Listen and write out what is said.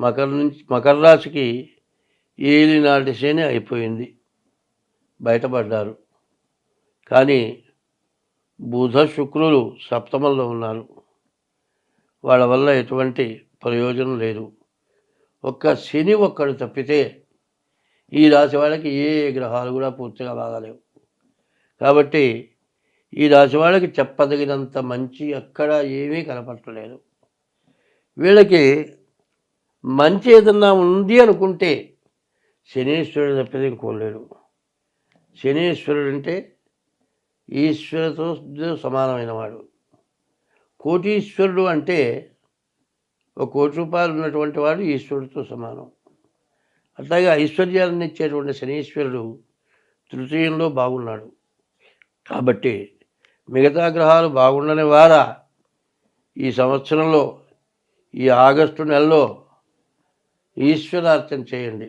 మకర రాశికి ఏలినాటి శని అయిపోయింది, బయటపడ్డారు. కానీ బుధ శుక్రులు సప్తమంలో ఉన్నారు. వాళ్ళ వల్ల ఎటువంటి ప్రయోజనం లేదు. ఒక్క శని ఒక్కడు తప్పితే ఈ రాశి వాళ్ళకి ఏ గ్రహాలు కూడా పూర్తిగా బాగాలేవు. కాబట్టి ఈ రాశి వాళ్ళకి చెప్పదగినంత మంచి ఎక్కడ ఏమీ కనపడలేదు. వీళ్ళకి మంచి ఏదన్నా ఉంది అనుకుంటే శనీశ్వరుడు తప్పితే ఇంకోలేడు. శనీశ్వరుడు అంటే ఈశ్వరుతో సమానమైన వాడు. కోటీశ్వరుడు అంటే ఒక ₹1,00,00,000 ఉన్నటువంటి వాడు ఈశ్వరుడితో సమానం. అట్లాగే ఐశ్వర్యాలను ఇచ్చేటువంటి శనీశ్వరుడు తృతీయంలో బాగున్నాడు. కాబట్టి మిగతా గ్రహాలు బాగుండని వారా ఈ సంవత్సరంలో, ఈ ఆగస్టు నెలలో ఈశ్వరార్చన చేయండి.